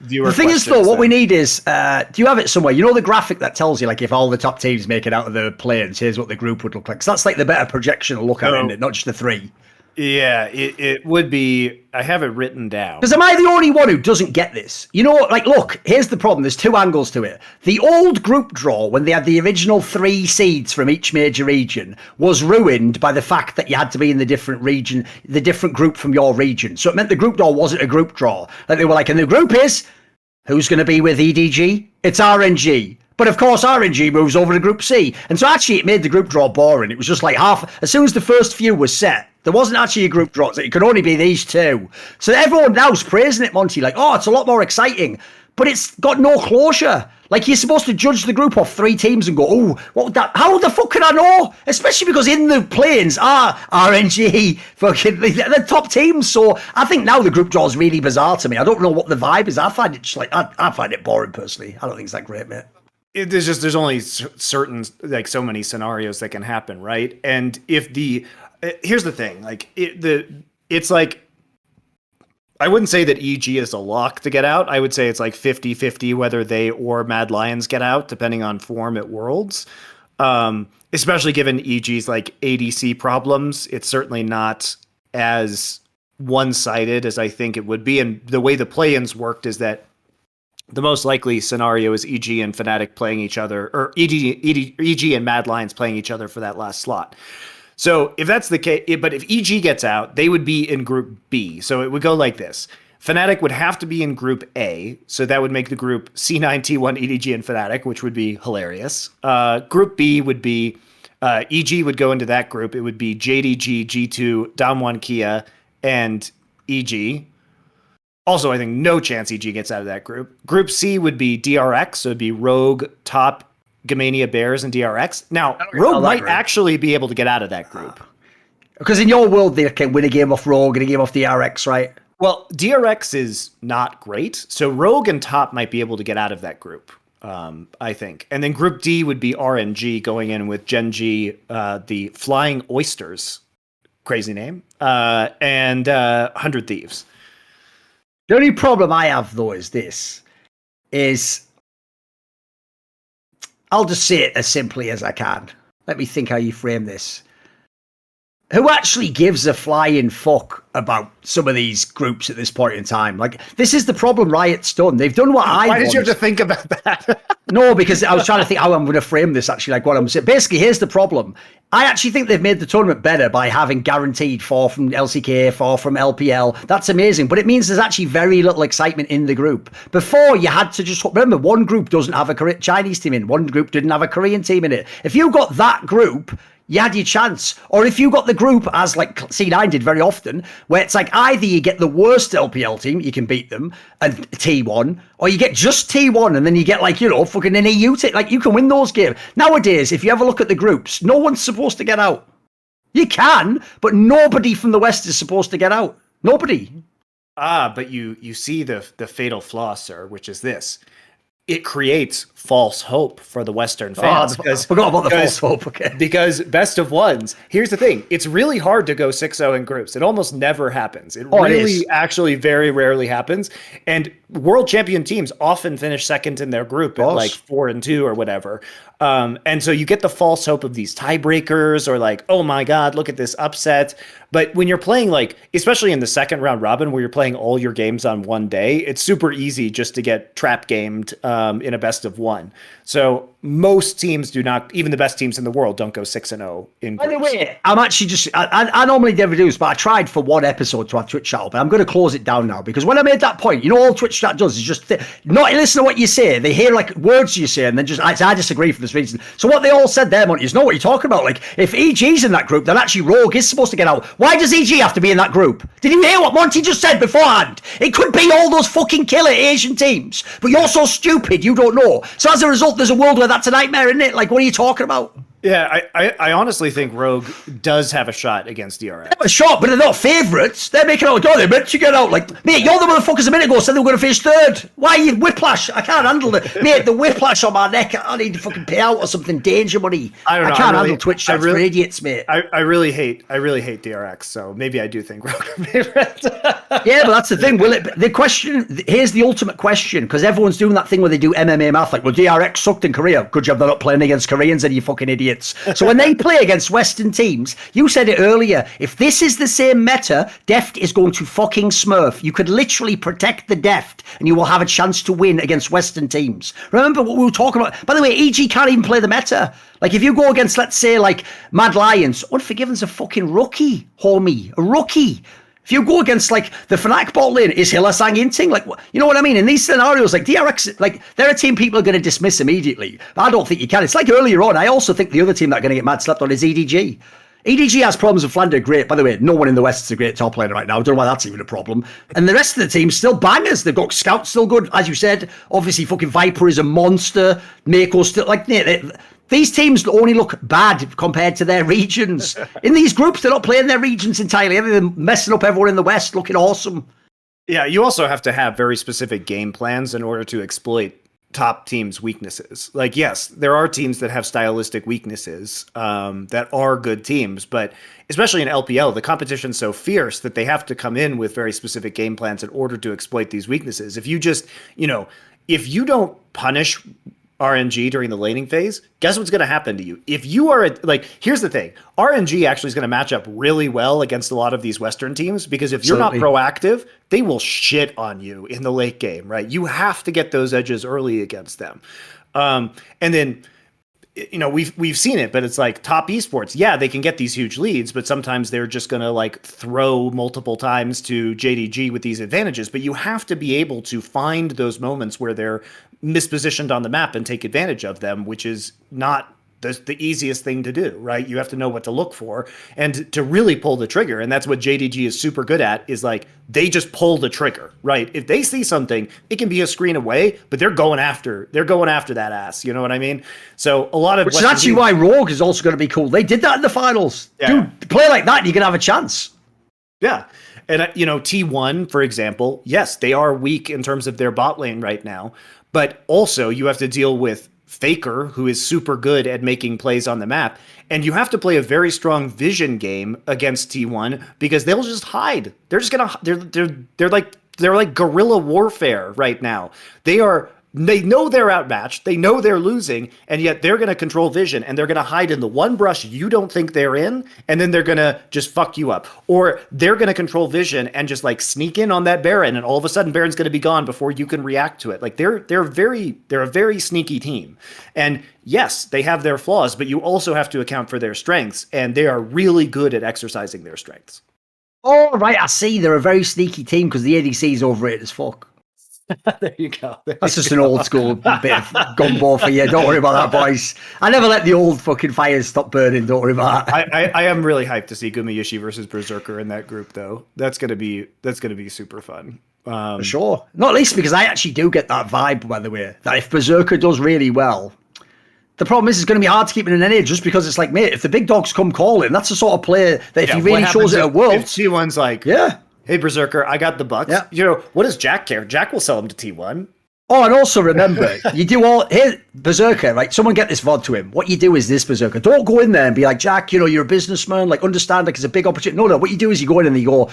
viewer The thing is, though, what we need is, do you have it somewhere? You know the graphic that tells you, like, if all the top teams make it out of the planes, here's what the group would look like. So that's like the better projection to look at, isn't it? Not just the three. Yeah, it would be. I have it written down. Because am I the only one who doesn't get this? You know, like, look, here's the problem. There's two angles to it. The old group draw, when they had the original 3 seeds from each major region, was ruined by the fact that you had to be in the different region, the different group from your region. So it meant the group draw wasn't a group draw. Like, they were like, and the group is, who's going to be with EDG? It's RNG. But of course, RNG moves over to Group C. And so actually it made the group draw boring. It was just like as soon as the first few was set, there wasn't actually a group draw. It could only be these two. So everyone now's praising it, Monty, like, oh, it's a lot more exciting. But it's got no closure. Like, you're supposed to judge the group off 3 teams and go, oh, what would that, how the fuck can I know? Especially because in the planes are RNG, fucking the top teams. So I think now the group draw is really bizarre to me. I don't know what the vibe is. I find it just like, I find it boring personally. I don't think it's that great, mate. There's only certain, like, so many scenarios that can happen, right? And if here's the thing, like, it's like, I wouldn't say that EG is a lock to get out. I would say it's like 50-50 whether they or Mad Lions get out, depending on form at Worlds. Especially given EG's like ADC problems, it's certainly not as one-sided as I think it would be. And the way the play-ins worked is that the most likely scenario is EG and Fnatic playing each other, or EG and Mad Lions playing each other for that last slot. So if that's the case, but if EG gets out, they would be in Group B. So it would go like this. Fnatic would have to be in Group A. So that would make the group C9, T1, EDG, and Fnatic, which would be hilarious. Group B would be, EG would go into that group. It would be JDG, G2, Damwon, Kia, and EG. Also, I think no chance EG gets out of that group. Group C would be DRX, so it'd be Rogue, Top, Gamania, Bears, and DRX. Now, Rogue might actually be able to get out of that group. Because in your world, they can win a game off Rogue and a game off DRX, right? Well, DRX is not great, so Rogue and Top might be able to get out of that group, I think. And then Group D would be RNG going in with Gen.G, the Flying Oysters, crazy name, and 100 Thieves. The only problem I have, though, is I'll just say it as simply as I can. Let me think how you frame this. Who actually gives a flying fuck about some of these groups at this point in time? Like, this is the problem Riot's done. They've done what I want. Why did you have to think about that? No, because I was trying to think how I'm going to frame this, actually, like what I'm saying. Basically, here's the problem. I actually think they've made the tournament better by having guaranteed 4 from LCK, 4 from LPL. That's amazing, but it means there's actually very little excitement in the group. Before, you had to just, remember, one group doesn't have a Chinese team in, one group didn't have a Korean team in it. If you got that group, you had your chance. Or if you got the group, as like C9 did very often, where it's like either you get the worst LPL team, you can beat them, and T1, or you get just T1, and then you get, like, you know, fucking an EU team. Like, you can win those games. Nowadays, if you ever look at the groups, no one's supposed to get out. You can, but nobody from the West is supposed to get out. Nobody. But you see the fatal flaw, sir, which is this. It creates false hope for the Western fans. I forgot about the false hope. Okay. Because best of ones, here's the thing. It's really hard to go 6-0 in groups. It almost never happens. It really actually very rarely happens. And world champion teams often finish second in their group at like 4-2 or whatever. And so you get the false hope of these tiebreakers or like, oh my God, look at this upset. But when you're playing, like, especially in the second round robin where you're playing all your games on one day, it's super easy just to get trap gamed in a best of one. So most teams do not, even the best teams in the world, don't go 6-0 in groups. By the way, I'm actually just, I normally never do this, but I tried for one episode to have Twitch chat up, and I'm going to close it down now, because when I made that point, you know, all Twitch chat does is just not listen to what you say. They hear like words you say, and then just, I disagree for this reason. So what they all said there, Monty, is know what you're talking about. Like, if EG's in that group, then actually Rogue is supposed to get out. Why does EG have to be in that group? Did you hear what Monty just said beforehand? It could be all those fucking killer Asian teams, but you're so stupid, you don't know. So as a result, there's a world where that's a nightmare, isn't it? Like, what are you talking about? Yeah, I honestly think Rogue does have a shot against DRX. A shot, but they're not favourites. They're making out, they're meant to get out. Like, mate, you're the motherfuckers a minute ago said they were going to face third. Why are you whiplash? I can't handle it. Mate, the whiplash on my neck, I need to fucking pay out or something, danger money. I don't know. I can't handle Twitch shots for idiots, mate. I really hate DRX, so maybe I do think Rogue are favorite. Yeah, but that's the thing. Here's the ultimate question, because everyone's doing that thing where they do MMA math, like, well, DRX sucked in Korea. Good job they're not playing against Koreans, and you fucking idiots. So when they play against Western teams, you said it earlier, if this is the same meta, Deft is going to fucking smurf. You could literally protect the Deft and you will have a chance to win against Western teams. Remember what we were talking about? By the way, EG can't even play the meta. Like, if you go against, let's say, like, Mad Lions, Unforgiven's a fucking rookie, homie. A rookie. If you go against, like, the Fnatic bot lane, is Hillasang Inting? Like, you know what I mean? In these scenarios, like, DRX, like, they're a team people are going to dismiss immediately. But I don't think you can. It's like earlier on, I also think the other team that are going to get mad slept on is EDG. EDG has problems with Flander, great. By the way, no one in the West is a great top laner right now. I don't know why that's even a problem. And the rest of the team's still bangers. They've got Scout still good, as you said. Obviously, fucking Viper is a monster. Mako's still, like, these teams only look bad compared to their regions. In these groups, they're not playing their regions entirely. They're messing up everyone in the West, looking awesome. Yeah, you also have to have very specific game plans in order to exploit top teams' weaknesses. Like, yes, there are teams that have stylistic weaknesses that are good teams, but especially in LPL, the competition's so fierce that they have to come in with very specific game plans in order to exploit these weaknesses. If you just, if you don't punish RNG during the laning phase, guess what's going to happen to you? If you are here's the thing, RNG actually is going to match up really well against a lot of these Western teams, because if you're not proactive, they will shit on you in the late game, right? You have to get those edges early against them. And then, we've seen it, but it's like top esports. Yeah, they can get these huge leads, but sometimes they're just going to like throw multiple times to JDG with these advantages. But you have to be able to find those moments where they're mispositioned on the map and take advantage of them, which is not the easiest thing to do, right? You have to know what to look for and to really pull the trigger. And that's what JDG is super good at, is like, they just pull the trigger, right? If they see something, it can be a screen away, but they're going after that ass. You know what I mean? So a lot of, which is actually why Rogue is also going to be cool. They did that in the finals. Yeah. Dude, play like that and you can have a chance. Yeah. And T1, for example, yes, they are weak in terms of their bot lane right now, but also you have to deal with Faker, who is super good at making plays on the map, and you have to play a very strong vision game against T1, because they'll just hide. They're just gonna they're like guerrilla warfare right now. They know they're outmatched, they know they're losing, and yet they're going to control vision, and they're going to hide in the one brush you don't think they're in, and then they're going to just fuck you up. Or they're going to control vision and just like sneak in on that Baron, and all of a sudden Baron's going to be gone before you can react to it. Like, they're a very sneaky team. And yes, they have their flaws, but you also have to account for their strengths, and they are really good at exercising their strengths. Oh, right, I see. They're a very sneaky team because the ADC is overrated as fuck. There you go. That's just an old school bit of gumbo for you. Don't worry about that, boys. I never let the old fucking fires stop burning. Don't worry about that. I am really hyped to see Gumayushi versus Berserker in that group, though. That's gonna be super fun. For sure. Not least because I actually do get that vibe, by the way, that if Berserker does really well, the problem is it's going to be hard to keep in an NA, just because it's like, mate, if the big dogs come calling, that's the sort of player that if he really shows it at Worlds. If T1's like, yeah. Hey, Berserker, I got the bucks. Yeah. What does Jack care? Jack will sell him to T1. Oh, and also remember, you do all... Here, Berserker, right? Someone get this VOD to him. What you do is this, Berserker. Don't go in there and be like, Jack, you're a businessman. Like, understand, like, it's a big opportunity. No. What you do is you go in and you go,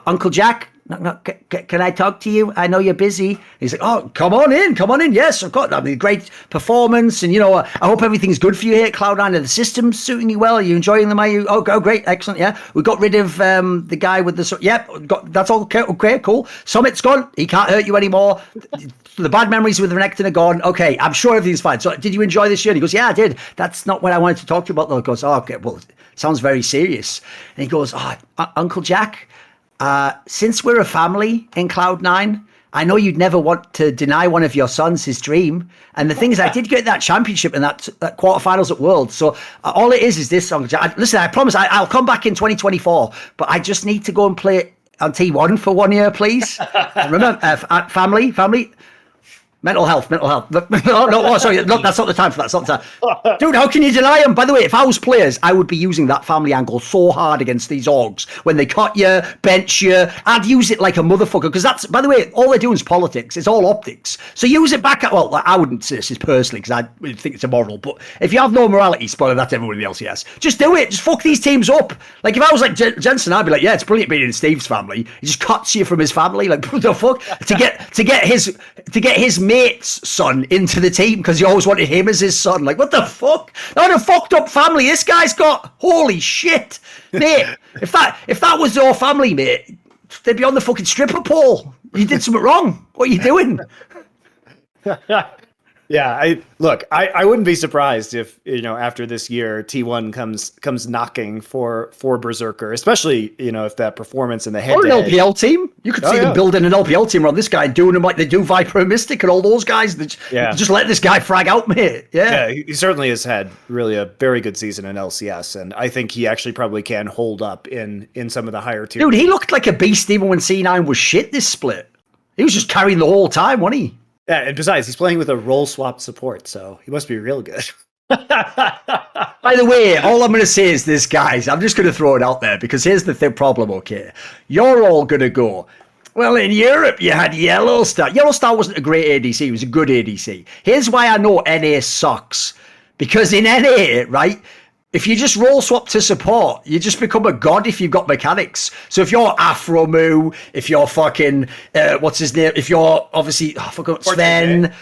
Uncle Jack, can I talk to you? I know you're busy. He's like, oh, come on in. Yes, I've got great performance. And, I hope everything's good for you here at Cloud9. Are the systems suiting you well? Are you enjoying them? Are you? Oh, great. Excellent. Yeah. We got rid of the guy with the... Yep. That's all okay. Cool. Summit's gone. He can't hurt you anymore. The bad memories with Renekton are gone. Okay. I'm sure everything's fine. So did you enjoy this year? And he goes, yeah, I did. That's not what I wanted to talk to you about, though. He goes, oh, okay. Well, it sounds very serious. And he goes, oh, Uncle Jack... since we're a family in Cloud9, I know you'd never want to deny one of your sons his dream. And the thing is, I did get that championship and that quarterfinals at Worlds. So all it is this song. Listen, I promise I'll come back in 2024, but I just need to go and play on T1 for 1 year, please. Remember, family. Mental health. No, sorry, look, that's not the time for that. That's not the time. Dude, how can you deny them? By the way, if I was players, I would be using that family angle so hard against these orgs. When they cut you, bench you, I'd use it like a motherfucker. Because that's, by the way, all they're doing is politics. It's all optics. So use it back at, well, I wouldn't say this is personally because I think it's immoral. But if you have no morality, spoiler that to everyone in the LCS, just do it. Just fuck these teams up. Like, if I was like Jensen, I'd be like, yeah, it's brilliant being in Steve's family. He just cuts you from his family. Like, what the fuck? To get his mate's son into the team because he always wanted him as his son. Like, what the fuck? What a fucked up family this guy's got. Holy shit, mate. If that was your family, mate, they'd be on the fucking stripper pole. You did something wrong. What are you doing? Yeah, I wouldn't be surprised if, after this year, T1 comes knocking for Berserker, especially, if that performance in the head. Or an LPL team. You could see them building an LPL team around this guy and doing them like they do Viper and Mystic and all those guys. Just let this guy frag out, mate. Yeah, he certainly has had really a very good season in LCS, and I think he actually probably can hold up in some of the higher tiers. Dude, he looked like a beast even when C9 was shit this split. He was just carrying the whole time, wasn't he? Yeah, and besides, he's playing with a role swap support, so he must be real good. By the way, all I'm going to say is this, guys. I'm just going to throw it out there because here's the problem, okay? You're all going to go, well, in Europe, you had Yellowstar. Yellowstar wasn't a great ADC. It was a good ADC. Here's why I know NA sucks. Because in NA, right, if you just role swap to support, you just become a god if you've got mechanics. So if you're Afromu, if you're fucking, what's his name? If you're obviously, I forgot, Sven,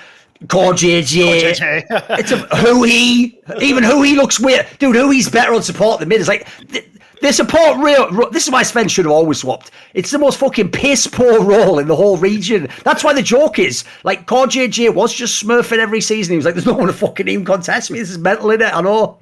Core JJ. It's Hui. Even Hui looks weird. Dude, Hui's better on support than mid. It's like, the support this is why Sven should have always swapped. It's the most fucking piss poor role in the whole region. That's why the joke is, like, Core JJ was just smurfing every season. He was like, there's no one to fucking even contest me. This is mental, innit? I know.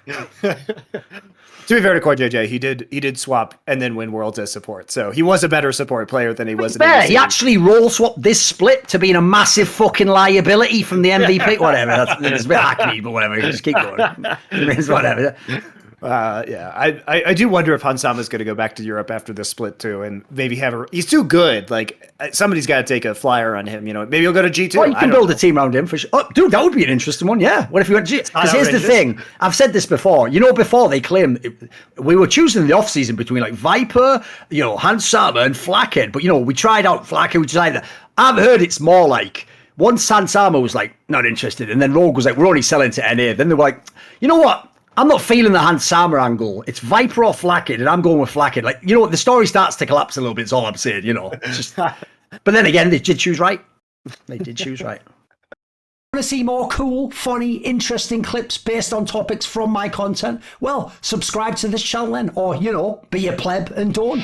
To be fair to Core JJ, he did swap and then win Worlds as support, so he was a better support player than he was. He actually role swapped this split to being a massive fucking liability from the MVP. Whatever, it's a bit hackneyed, but whatever. Just keep going. It's whatever. I do wonder if Hansama is going to go back to Europe after this split too, and maybe he's too good. Like, somebody's got to take a flyer on him. Maybe he'll go to G2. Well, you can build a team around him for sure. Oh, dude, that would be an interesting one. Yeah. What if you went to G? Because here's the thing. I've said this before. Before they claim we were choosing in the off season between like Viper, Hansama and Flackhead, but we tried out Flackhead. We tried that. I've heard it's more like, once Hansama was like not interested, and then Rogue was like, we're only selling to NA. Then they were like, you know what? I'm not feeling the Hansama angle. It's Viper or Flackhead, and I'm going with Flackhead. Like, the story starts to collapse a little bit. That's all I'm saying, It's just, but then again, they did choose right. Want to see more cool, funny, interesting clips based on topics from my content? Well, subscribe to this channel then, or, be a pleb and don't.